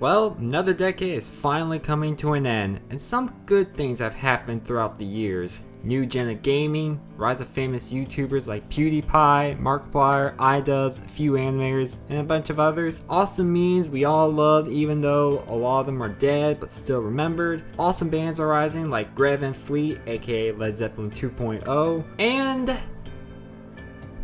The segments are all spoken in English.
Well, another decade is finally coming to an end, and some good things have happened throughout the years. New gen of gaming, rise of famous YouTubers like PewDiePie, Markiplier, iDubbbz, a few animators, and a bunch of others. Awesome memes we all loved even though a lot of them are dead but still remembered. Awesome bands are rising like Greta Van Fleet aka Led Zeppelin 2.0, and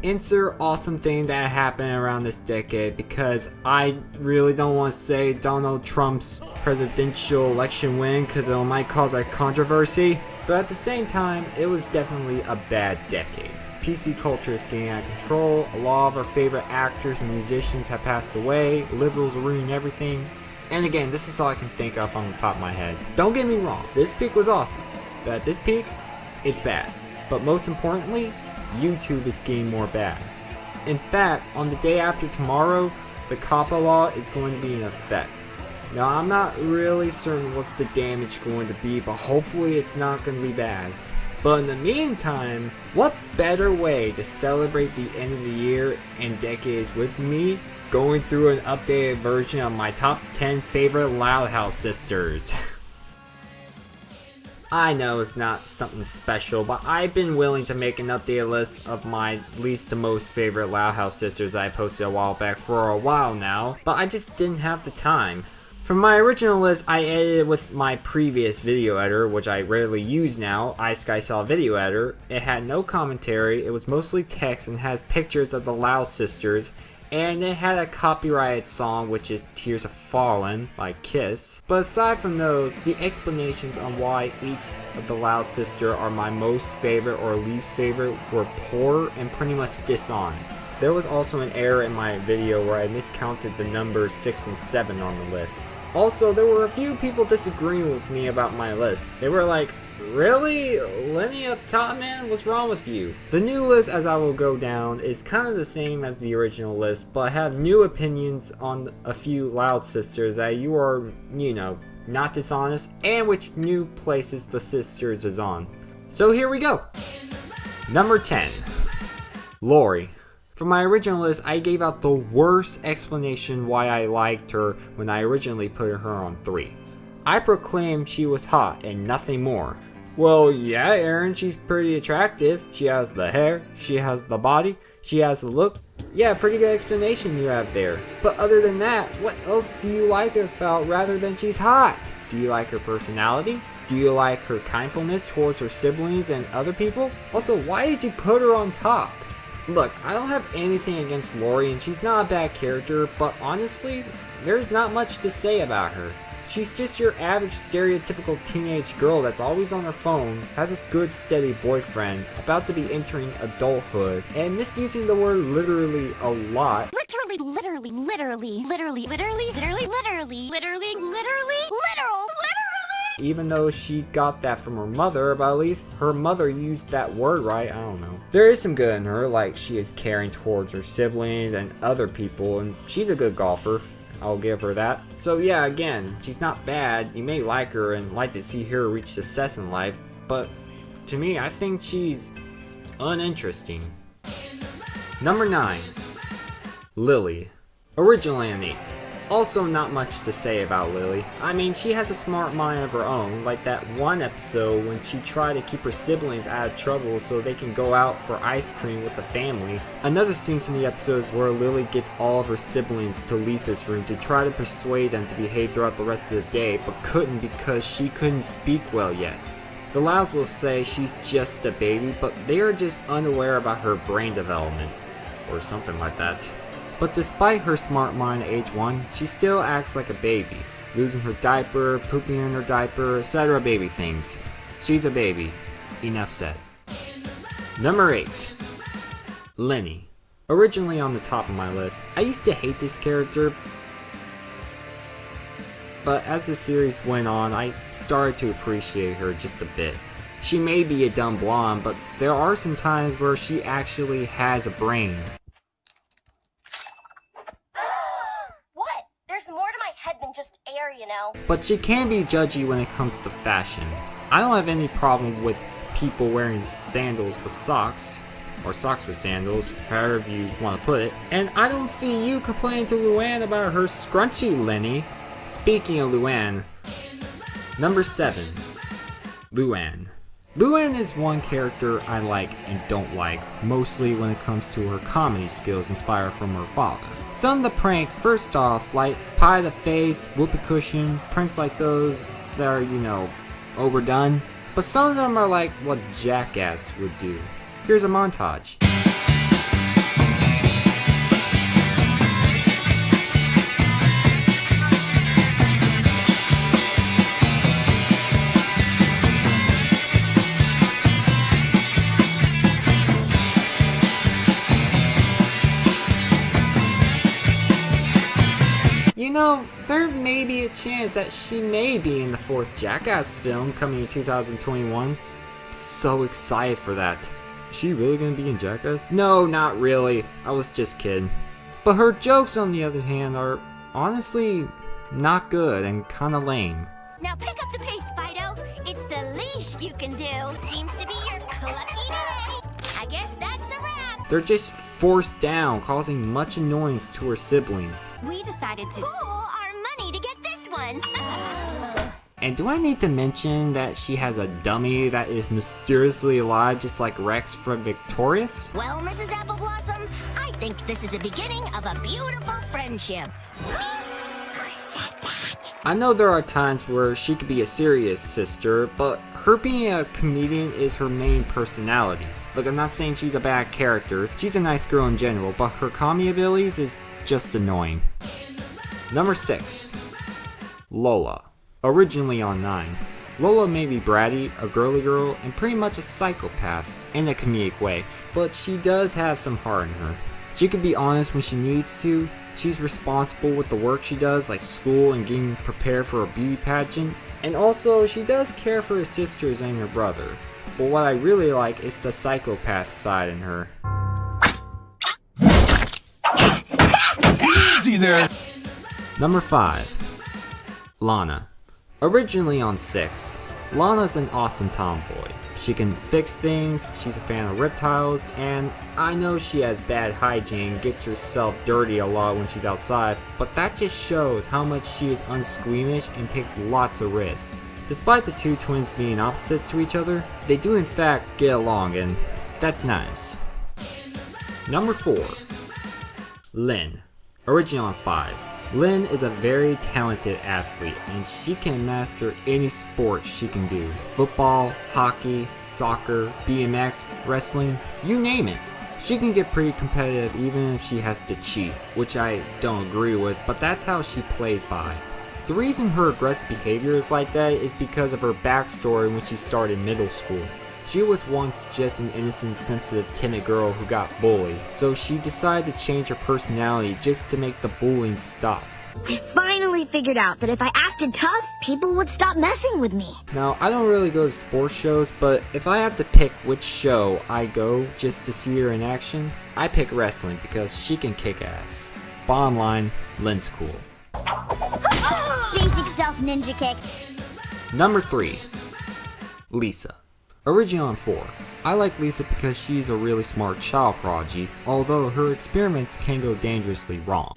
insert awesome thing that happened around this decade, because I really don't want to say Donald Trump's presidential election win because it might cause a controversy, but at the same time it was definitely a bad decade. PC culture is getting out of control, a lot of our favorite actors and musicians have passed away, liberals are ruining everything, and again, this is all I can think of on the top of my head. Don't get me wrong, this peak was awesome, but at this peak, it's bad. But most importantly, YouTube is getting more bad. In fact, on the day after tomorrow, the COPPA law is going to be in effect. Now, I'm not really certain what's the damage going to be, but hopefully it's not going to be bad. But in the meantime, what better way to celebrate the end of the year and decades with me going through an updated version of my top 10 favorite Loud House sisters. I know it's not something special, but I've been willing to make an updated list of my least to most favorite Loud House sisters I posted a while back for a while now, but I just didn't have the time. For my original list, I edited with my previous video editor, which I rarely use now, iSkySaw Video Editor. It had no commentary, it was mostly text and has pictures of the Loud sisters, and it had a copyrighted song, which is Tears Have Fallen by Kiss. But aside from those, the explanations on why each of the Loud sisters are my most favorite or least favorite were poor and pretty much dishonest. There was also an error in my video where I miscounted the numbers 6 and 7 on the list. Also, there were a few people disagreeing with me about my list. They were like, "Really? Lenny up top, man? What's wrong with you?" The new list, as I will go down, is kind of the same as the original list, but I have new opinions on a few Loud sisters that you are, not dishonest, and which new places the sisters is on. So here we go. Number 10. Laurie. For my original list, I gave out the worst explanation why I liked her when I originally put her on 3. I proclaimed she was hot and nothing more. Well, yeah, Aaron, she's pretty attractive. She has the hair, she has the body, she has the look. Yeah, pretty good explanation you have there. But other than that, what else do you like about rather than she's hot? Do you like her personality? Do you like her kindfulness towards her siblings and other people? Also, why did you put her on top? Look, I don't have anything against Laurie and she's not a bad character, but honestly, there's not much to say about her. She's just your average stereotypical teenage girl that's always on her phone, has a good steady boyfriend, about to be entering adulthood, and misusing the word literally a lot. Even though she got that from her mother, but at least her mother used that word right, I don't know. There is some good in her, like she is caring towards her siblings and other people, and she's a good golfer. I'll give her that. So yeah, again, she's not bad. You may like her and like to see her reach success in life, but to me, I think she's uninteresting. Number 9. Lily. Originally an 8. Also not much to say about Lily. I mean, she has a smart mind of her own, like that one episode when she tried to keep her siblings out of trouble so they can go out for ice cream with the family. Another scene from the episode is where Lily gets all of her siblings to Lisa's room to try to persuade them to behave throughout the rest of the day, but couldn't because she couldn't speak well yet. The Louds will say she's just a baby, but they are just unaware about her brain development, or something like that. But despite her smart mind at age 1, she still acts like a baby, losing her diaper, pooping in her diaper, etc. baby things. She's a baby. Enough said. Number 8. Lenny. Originally on the top of my list, I used to hate this character, but as the series went on, I started to appreciate her just a bit. She may be a dumb blonde, but there are some times where she actually has a brain. Just air, you know. But she can be judgy when it comes to fashion. I don't have any problem with people wearing sandals with socks, or socks with sandals, however you want to put it. And I don't see you complaining to Luanne about her scrunchy, Lenny. Speaking of Luanne, number 7, Luanne. Luanne is one character I like and don't like, mostly when it comes to her comedy skills inspired from her father. Some of the pranks, first off, like pie the face, whoopee cushion, pranks like those that are, overdone. But some of them are like what Jackass would do. Here's a montage. There may be a chance that she may be in the 4th Jackass film coming in 2021. So excited for that. Is she really gonna be in Jackass? No, not really. I was just kidding. But her jokes, on the other hand, are honestly not good and kinda lame. Now pick up the pace, Fido. It's the leash you can do. Seems to be your lucky day. I guess that's a wrap. They're just forced down, causing much annoyance to her siblings. We decided to pool our money to get this one. And do I need to mention that she has a dummy that is mysteriously alive just like Rex from Victorious? Well, Mrs. Apple Blossom, I think this is the beginning of a beautiful friendship. Who said that? I know there are times where she could be a serious sister, but her being a comedian is her main personality. Look, I'm not saying she's a bad character, she's a nice girl in general, but her comedy abilities is just annoying. Number 6, Lola. Originally on 9. Lola may be bratty, a girly girl, and pretty much a psychopath in a comedic way, but she does have some heart in her. She can be honest when she needs to, she's responsible with the work she does, like school and getting prepared for a beauty pageant, and also she does care for her sisters and her brother. But what I really like is the psychopath side in her. Easy there! Number 5, Lana. Originally on 6, Lana's an awesome tomboy. She can fix things, she's a fan of reptiles, and I know she has bad hygiene, gets herself dirty a lot when she's outside, but that just shows how much she is unsqueamish and takes lots of risks. Despite the two twins being opposites to each other, they do in fact get along, and that's nice. Number 4, Lynn. Originally on 5. Lynn is a very talented athlete, and she can master any sport she can do. Football, hockey, soccer, BMX, wrestling, you name it. She can get pretty competitive even if she has to cheat, which I don't agree with, but that's how she plays by. The reason her aggressive behavior is like that is because of her backstory when she started middle school. She was once just an innocent, sensitive, timid girl who got bullied, so she decided to change her personality just to make the bullying stop. I finally figured out that if I acted tough, people would stop messing with me. Now, I don't really go to sports shows, but if I have to pick which show I go just to see her in action, I pick wrestling because she can kick ass. Bottom line, Lynn's cool. Basic stealth ninja kick. Number 3, Lisa. Originally on 4. I like Lisa because she's a really smart child prodigy, although her experiments can go dangerously wrong.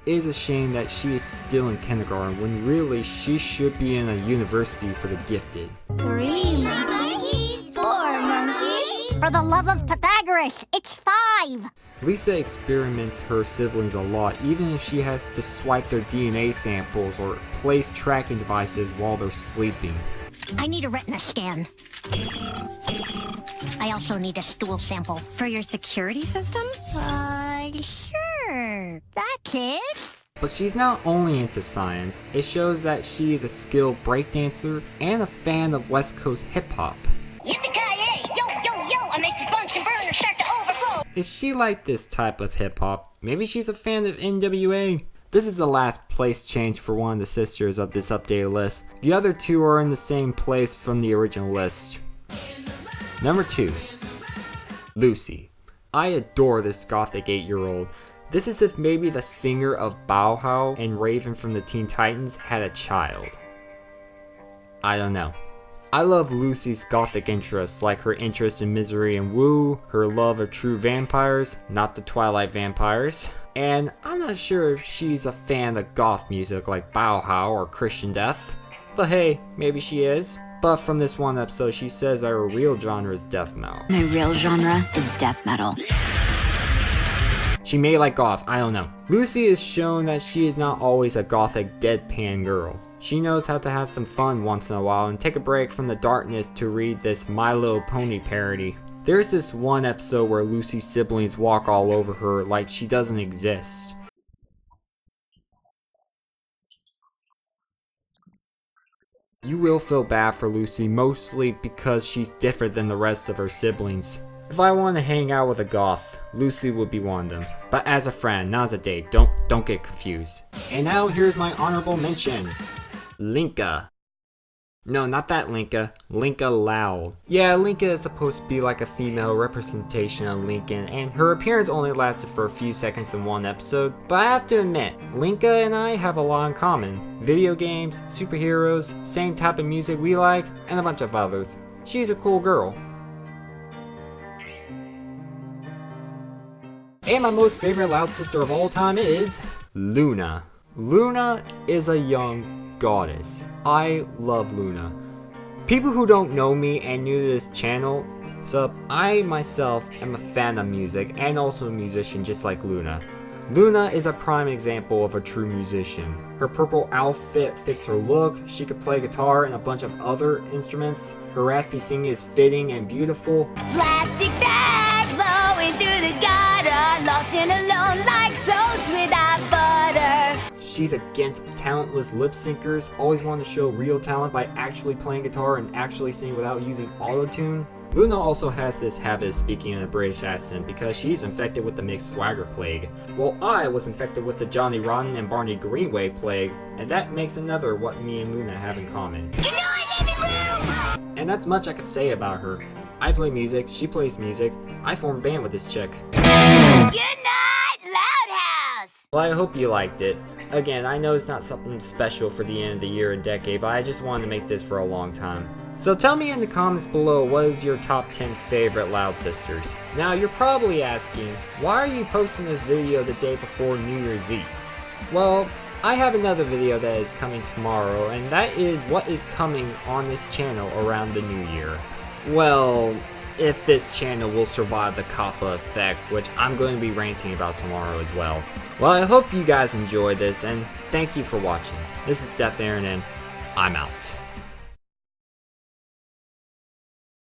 It is a shame that she is still in kindergarten when really she should be in a university for the gifted. 3 monkeys, 4 monkeys. For the love of Pythagoras, it's 5. Lisa experiments her siblings a lot, even if she has to swipe their DNA samples or place tracking devices while they're sleeping. I need a retina scan. I also need a stool sample. For your security system? Sure. That's it. But she's not only into science, it shows that she is a skilled breakdancer and a fan of West Coast hip-hop. Yippee-ki-yay! Yo, yo, yo! I make this Bunsen burner start to overflow! If she liked this type of hip-hop, maybe she's a fan of NWA. This is the last place change for one of the sisters of this updated list. The other two are in the same place from the original list. Number 2, Lucy. I adore this gothic 8-year-old. This is if maybe the singer of Bauhaus and Raven from the Teen Titans had a child. I don't know. I love Lucy's gothic interests, like her interest in Misery and Woo, her love of true vampires, not the Twilight vampires, and I'm not sure if she's a fan of goth music like Bauhaus or Christian death, but hey, maybe she is. But from this one episode, she says that her real genre is death metal. My real genre is death metal. She may like goth, I don't know. Lucy is shown that she is not always a gothic deadpan girl. She knows how to have some fun once in a while and take a break from the darkness to read this My Little Pony parody. There's this one episode where Lucy's siblings walk all over her like she doesn't exist. You will feel bad for Lucy, mostly because she's different than the rest of her siblings. If I want to hang out with a goth, Lucy would be one of them. But as a friend, not as a date, don't get confused. And now here's my honorable mention. Linka. No, not that Linka. Linka Loud. Yeah, Linka is supposed to be like a female representation of Lincoln, and her appearance only lasted for a few seconds in one episode. But I have to admit, Linka and I have a lot in common. Video games, superheroes, same type of music we like, and a bunch of others. She's a cool girl. And my most favorite Loud sister of all time is Luna. Luna is a young goddess. I love Luna. People who don't know me and new to this channel, I myself am a fan of music and also a musician just like Luna. Luna is a prime example of a true musician. Her purple outfit fits her look, she could play guitar and a bunch of other instruments. Her raspy singing is fitting and beautiful. Plastic bag blowing through the gutter, lost and alone like toast without butter. She's against talentless lip syncers, always wanted to show real talent by actually playing guitar and actually singing without using auto-tune. Luna also has this habit of speaking in a British accent because she's infected with the mixed swagger plague. Well, I was infected with the Johnny Rotten and Barney Greenway plague, and that makes another what me and Luna have in common. You know I love you, Lou! And that's much I could say about her. I play music, she plays music, I formed a band with this chick. Good night, Loud House! Well, I hope you liked it. Again, I know it's not something special for the end of the year or decade, but I just wanted to make this for a long time. So tell me in the comments below, what is your top 10 favorite Loud sisters? Now you're probably asking, why are you posting this video the day before New Year's Eve? Well, I have another video that is coming tomorrow, and that is what is coming on this channel around the new year. Well, if this channel will survive the Kappa effect, which I'm going to be ranting about tomorrow as well. Well, I hope you guys enjoyed this, and thank you for watching. This is Death Aaron, and I'm out.